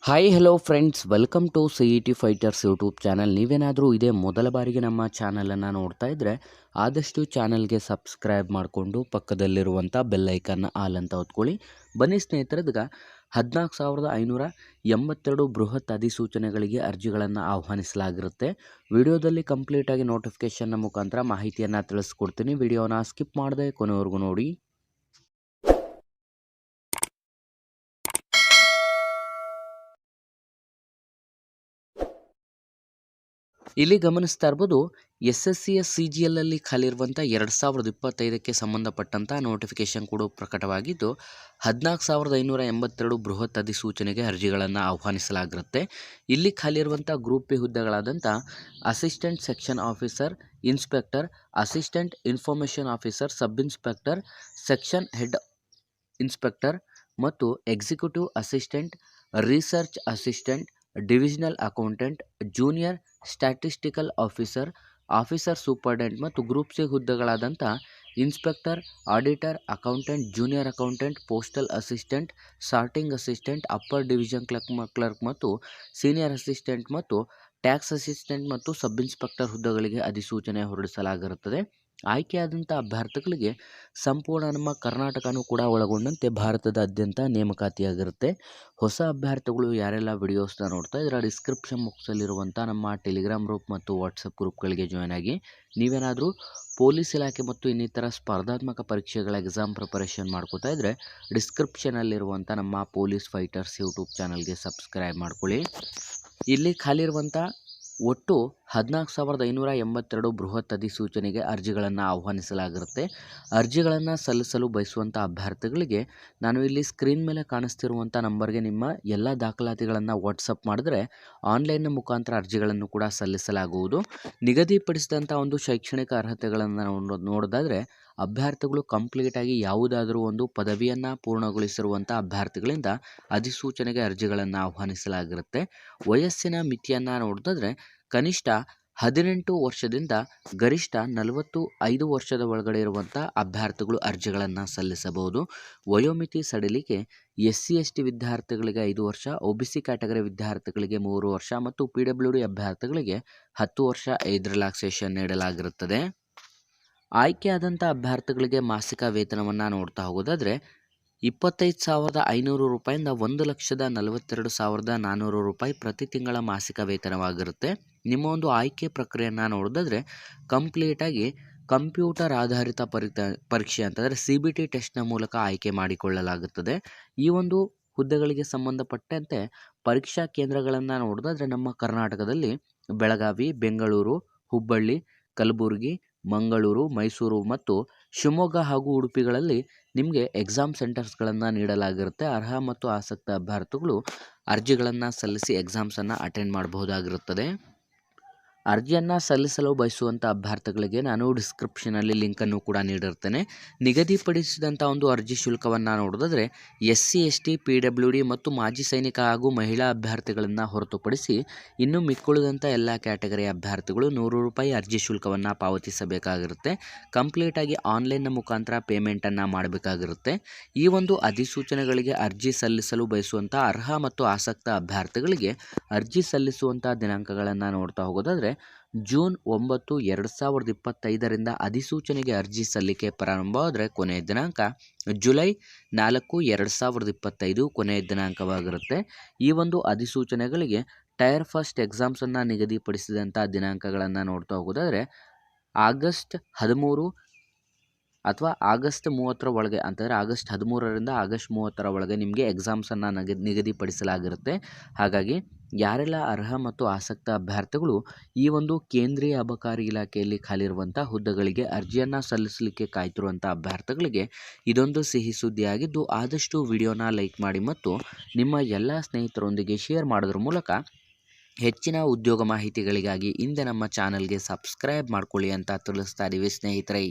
Hi hello friends, welcome to CET fighters YouTube channel. ನೀವೇನಾದರೂ ಇದೇ ಮೊದಲ ಬಾರಿಗೆ ನಮ್ಮ ಚಾನಲನ್ನು ನೋಡ್ತಾ ಇದ್ದರೆ ಆದಷ್ಟು ಚಾನಲ್ಗೆ ಸಬ್ಸ್ಕ್ರೈಬ್ ಮಾಡಿಕೊಂಡು ಪಕ್ಕದಲ್ಲಿರುವಂಥ ಬೆಲ್ ಐಕನ್ನ ಆಲ್ ಅಂತ ಹೊತ್ಕೊಳ್ಳಿ. ಬನ್ನಿ ಸ್ನೇಹಿತರದೀಗ 14,582 ಬೃಹತ್ ಅಧಿಸೂಚನೆಗಳಿಗೆ ಅರ್ಜಿಗಳನ್ನು ಆಹ್ವಾನಿಸಲಾಗಿರುತ್ತೆ. ವಿಡಿಯೋದಲ್ಲಿ ಕಂಪ್ಲೀಟಾಗಿ ನೋಟಿಫಿಕೇಷನ್ನ ಮುಖಾಂತರ ಮಾಹಿತಿಯನ್ನು ತಿಳಿಸ್ಕೊಡ್ತೀನಿ. ವಿಡಿಯೋನ ಸ್ಕಿಪ್ ಮಾಡದೆ ಕೊನೆವರೆಗೂ ನೋಡಿ. ಇಲ್ಲಿ ಗಮನಿಸ್ತಾ ಇರ್ಬೋದು, SSCಯ CGL ಅಲ್ಲಿ ಖಾಲಿರುವಂಥ 2025ಕ್ಕೆ ಸಂಬಂಧಪಟ್ಟಂಥ ನೋಟಿಫಿಕೇಶನ್ ಕೂಡ ಪ್ರಕಟವಾಗಿದ್ದು 14,582 ಬೃಹತ್ ಅಧಿಸೂಚನೆಗೆ ಅರ್ಜಿಗಳನ್ನು ಆಹ್ವಾನಿಸಲಾಗಿರುತ್ತೆ. ಇಲ್ಲಿ ಖಾಲಿರುವಂಥ ಗ್ರೂಪ್ ಬಿ ಹುದ್ದೆಗಳಾದಂಥ assistant section officer, inspector, assistant information officer, sub inspector, section head inspector ಮತ್ತು executive assistant, research assistant, divisional accountant, junior statistical officer, officer superintendent ಮತ್ತು ಗ್ರೂಪ್ ಸಿ ಹುದ್ದೆಗಳಾದಂಥ inspector, auditor, accountant, junior accountant, postal assistant, sorting assistant, upper division clerk ಮತ್ತು senior assistant ಮತ್ತು tax assistant ಮತ್ತು sub inspector ಹುದ್ದೆಗಳಿಗೆ ಅಧಿಸೂಚನೆ ಹೊರಡಿಸಲಾಗಿರುತ್ತದೆ. ಆಯ್ಕೆಯಾದಂಥ ಅಭ್ಯರ್ಥಿಗಳಿಗೆ ಸಂಪೂರ್ಣ ನಮ್ಮ ಕರ್ನಾಟಕನೂ ಕೂಡ ಒಳಗೊಂಡಂತೆ ಭಾರತದಾದ್ಯಂತ ನೇಮಕಾತಿಯಾಗಿರುತ್ತೆ. ಹೊಸ ಅಭ್ಯರ್ಥಿಗಳು ಯಾರೆಲ್ಲ ವಿಡಿಯೋಸ್ನ ನೋಡ್ತಾ ಇದ್ರೆ ಡಿಸ್ಕ್ರಿಪ್ಷನ್ ಬಾಕ್ಸಲ್ಲಿರುವಂಥ ನಮ್ಮ ಟೆಲಿಗ್ರಾಮ್ ಗ್ರೂಪ್ ಮತ್ತು ವಾಟ್ಸಪ್ ಗ್ರೂಪ್ಗಳಿಗೆ ಜಾಯ್ನ್ ಆಗಿ. ನೀವೇನಾದರೂ ಪೊಲೀಸ್ ಇಲಾಖೆ ಮತ್ತು ಇನ್ನಿತರ ಸ್ಪರ್ಧಾತ್ಮಕ ಪರೀಕ್ಷೆಗಳ ಎಕ್ಸಾಮ್ ಪ್ರಿಪರೇಷನ್ ಮಾಡ್ಕೋತಾ ಇದ್ದರೆ ಡಿಸ್ಕ್ರಿಪ್ಷನಲ್ಲಿರುವಂಥ ನಮ್ಮ ಪೊಲೀಸ್ ಫೈಟರ್ಸ್ ಯೂಟ್ಯೂಬ್ ಚಾನಲ್ಗೆ ಸಬ್ಸ್ಕ್ರೈಬ್ ಮಾಡ್ಕೊಳ್ಳಿ. ಇಲ್ಲಿ ಖಾಲಿರುವಂಥ ಒಟ್ಟು 14,582 ಬೃಹತ್ ಅಧಿಸೂಚನೆಗೆ ಅರ್ಜಿಗಳನ್ನು ಆಹ್ವಾನಿಸಲಾಗಿರುತ್ತೆ. ಅರ್ಜಿಗಳನ್ನು ಸಲ್ಲಿಸಲು ಬಯಸುವಂಥ ಅಭ್ಯರ್ಥಿಗಳಿಗೆ ನಾನು ಇಲ್ಲಿ ಸ್ಕ್ರೀನ್ ಮೇಲೆ ಕಾಣಿಸ್ತಿರುವಂಥ ನಂಬರ್ಗೆ ನಿಮ್ಮ ಎಲ್ಲ ದಾಖಲಾತಿಗಳನ್ನು ವಾಟ್ಸಪ್ ಮಾಡಿದ್ರೆ ಆನ್ಲೈನ್ನ ಮುಖಾಂತರ ಅರ್ಜಿಗಳನ್ನು ಕೂಡ ಸಲ್ಲಿಸಲಾಗುವುದು. ನಿಗದಿಪಡಿಸಿದಂಥ ಒಂದು ಶೈಕ್ಷಣಿಕ ಅರ್ಹತೆಗಳನ್ನು ನೋಡೋದಾದರೆ ಅಭ್ಯರ್ಥಿಗಳು ಕಂಪ್ಲೀಟಾಗಿ ಯಾವುದಾದರೂ ಒಂದು ಪದವಿಯನ್ನು ಪೂರ್ಣಗೊಳಿಸಿರುವಂಥ ಅಭ್ಯರ್ಥಿಗಳಿಂದ ಅಧಿಸೂಚನೆಗೆ ಅರ್ಜಿಗಳನ್ನು ಆಹ್ವಾನಿಸಲಾಗಿರುತ್ತೆ. ವಯಸ್ಸಿನ ಮಿತಿಯನ್ನು ನೋಡೋದಾದರೆ ಕನಿಷ್ಠ 18 ವರ್ಷದಿಂದ ಗರಿಷ್ಠ 45 ವರ್ಷದ ಒಳಗಡೆ ಇರುವಂಥ ಅಭ್ಯರ್ಥಿಗಳು ಅರ್ಜಿಗಳನ್ನು ಸಲ್ಲಿಸಬಹುದು. ವಯೋಮಿತಿ ಸಡಿಲಿಕೆ SC ST ವಿದ್ಯಾರ್ಥಿಗಳಿಗೆ 5 ವರ್ಷ, OBC ಕ್ಯಾಟಗರಿ ವಿದ್ಯಾರ್ಥಿಗಳಿಗೆ 3 ವರ್ಷ ಮತ್ತು PWD ಅಭ್ಯರ್ಥಿಗಳಿಗೆ 10 ವರ್ಷ ಏಜ್ ರಿಲ್ಯಾಕ್ಸೇಷನ್ ನೀಡಲಾಗಿರುತ್ತದೆ. ಆಯ್ಕೆಯಾದಂಥ ಅಭ್ಯರ್ಥಿಗಳಿಗೆ ಮಾಸಿಕ ವೇತನವನ್ನು ನೋಡ್ತಾ ಹೋಗೋದಾದರೆ 25,500 ರೂಪಾಯಿಂದ 1,42,400 ರೂಪಾಯಿ ಪ್ರತಿ ತಿಂಗಳ ಮಾಸಿಕ ವೇತನವಾಗಿರುತ್ತೆ. ನಿಮ್ಮ ಒಂದು ಆಯ್ಕೆ ಪ್ರಕ್ರಿಯೆಯನ್ನು ನೋಡೋದಾದರೆ ಕಂಪ್ಲೀಟಾಗಿ ಕಂಪ್ಯೂಟರ್ ಆಧಾರಿತ ಪರೀಕ್ಷೆ ಅಂತಂದರೆ CBT ಟೆಸ್ಟ್ನ ಮೂಲಕ ಆಯ್ಕೆ ಮಾಡಿಕೊಳ್ಳಲಾಗುತ್ತದೆ. ಈ ಒಂದು ಹುದ್ದೆಗಳಿಗೆ ಸಂಬಂಧಪಟ್ಟಂತೆ ಪರೀಕ್ಷಾ ಕೇಂದ್ರಗಳನ್ನು ನೋಡೋದಾದರೆ ನಮ್ಮ ಕರ್ನಾಟಕದಲ್ಲಿ ಬೆಳಗಾವಿ, ಬೆಂಗಳೂರು, ಹುಬ್ಬಳ್ಳಿ, ಕಲಬುರಗಿ, ಮಂಗಳೂರು, ಮೈಸೂರು ಮತ್ತು ಶಿವಮೊಗ್ಗ ಹಾಗೂ ಉಡುಪಿಗಳಲ್ಲಿ ನಿಮಗೆ ಎಕ್ಸಾಮ್ ಸೆಂಟರ್ಸ್ಗಳನ್ನು ನೀಡಲಾಗಿರುತ್ತೆ. ಅರ್ಹ ಮತ್ತು ಆಸಕ್ತ ಅಭ್ಯರ್ಥಿಗಳು ಅರ್ಜಿಗಳನ್ನು ಸಲ್ಲಿಸಿ ಎಕ್ಸಾಮ್ಸನ್ನು ಅಟೆಂಡ್ ಮಾಡಬಹುದಾಗಿರುತ್ತದೆ. ಅರ್ಜಿಯನ್ನು ಸಲ್ಲಿಸಲು ಬಯಸುವಂಥ ಅಭ್ಯರ್ಥಿಗಳಿಗೆ ನಾನು ಡಿಸ್ಕ್ರಿಪ್ಷನಲ್ಲಿ ಲಿಂಕನ್ನು ಕೂಡ ನೀಡಿರ್ತೇನೆ. ನಿಗದಿಪಡಿಸಿದಂಥ ಒಂದು ಅರ್ಜಿ ಶುಲ್ಕವನ್ನು ನೋಡೋದಾದರೆ SC ST PWD ಮತ್ತು ಮಾಜಿ ಸೈನಿಕ ಹಾಗೂ ಮಹಿಳಾ ಅಭ್ಯರ್ಥಿಗಳನ್ನು ಹೊರತುಪಡಿಸಿ ಇನ್ನು ಮಿಕ್ಕುಳಿದಂಥ ಎಲ್ಲ ಕ್ಯಾಟಗರಿ ಅಭ್ಯರ್ಥಿಗಳು 100 ರೂಪಾಯಿ ಅರ್ಜಿ ಶುಲ್ಕವನ್ನು ಪಾವತಿಸಬೇಕಾಗಿರುತ್ತೆ. ಕಂಪ್ಲೀಟಾಗಿ ಆನ್ಲೈನ್ನ ಮುಖಾಂತರ ಪೇಮೆಂಟನ್ನು ಮಾಡಬೇಕಾಗಿರುತ್ತೆ. ಈ ಒಂದು ಅಧಿಸೂಚನೆಗಳಿಗೆ ಅರ್ಜಿ ಸಲ್ಲಿಸಲು ಬಯಸುವಂಥ ಅರ್ಹ ಮತ್ತು ಆಸಕ್ತ ಅಭ್ಯರ್ಥಿಗಳಿಗೆ ಅರ್ಜಿ ಸಲ್ಲಿಸುವಂಥ ದಿನಾಂಕಗಳನ್ನು ನೋಡ್ತಾ ಹೋಗೋದಾದರೆ ಜೂನ್ 9, 2025ರಿಂದ ಅಧಿಸೂಚನೆಗೆ ಅರ್ಜಿ ಸಲ್ಲಿಕೆ ಪ್ರಾರಂಭವಾದರೆ ಕೊನೆಯ ದಿನಾಂಕ ಜುಲೈ 4, 2025 ಕೊನೆಯ ದಿನಾಂಕವಾಗಿರುತ್ತೆ. ಈ ಒಂದು ಅಧಿಸೂಚನೆಗಳಿಗೆ ಟೈರ್ ಫಸ್ಟ್ ಎಕ್ಸಾಮ್ಸನ್ನು ನಿಗದಿಪಡಿಸಿದಂಥ ದಿನಾಂಕಗಳನ್ನು ನೋಡ್ತಾ ಹೋಗೋದಾದರೆ ಆಗಸ್ಟ್ 13 ಅಥವಾ ಆಗಸ್ಟ್ 30 ಒಳಗೆ, ಅಂತಂದರೆ ಆಗಸ್ಟ್ 13ರಿಂದ ಆಗಸ್ಟ್ 30 ಒಳಗೆ ನಿಮಗೆ ಎಕ್ಸಾಮ್ಸನ್ನು ನಿಗದಿಪಡಿಸಲಾಗಿರುತ್ತೆ. ಹಾಗಾಗಿ ಯಾರೆಲ್ಲ ಅರ್ಹ ಮತ್ತು ಆಸಕ್ತ ಅಭ್ಯರ್ಥಿಗಳು ಈ ಒಂದು ಕೇಂದ್ರೀಯ ಅಬಕಾರಿ ಇಲಾಖೆಯಲ್ಲಿ ಖಾಲಿರುವಂಥ ಹುದ್ದೆಗಳಿಗೆ ಅರ್ಜಿಯನ್ನು ಸಲ್ಲಿಸಲಿಕ್ಕೆ ಕಾಯ್ತಿರುವಂಥ ಅಭ್ಯರ್ಥಿಗಳಿಗೆ ಇದೊಂದು ಸಿಹಿ ಸುದ್ದಿಯಾಗಿದ್ದು ಆದಷ್ಟು ವಿಡಿಯೋನ ಲೈಕ್ ಮಾಡಿ ಮತ್ತು ನಿಮ್ಮ ಎಲ್ಲ ಸ್ನೇಹಿತರೊಂದಿಗೆ ಶೇರ್ ಮಾಡೋದ್ರ ಮೂಲಕ ಹೆಚ್ಚಿನ ಉದ್ಯೋಗ ಮಾಹಿತಿಗಳಿಗಾಗಿ ಹಿಂದೆ ನಮ್ಮ ಚಾನಲ್ಗೆ ಸಬ್ಸ್ಕ್ರೈಬ್ ಮಾಡ್ಕೊಳ್ಳಿ ಅಂತ ತಿಳಿಸ್ತಾ ಇದ್ದೀವಿ ಸ್ನೇಹಿತರೆ.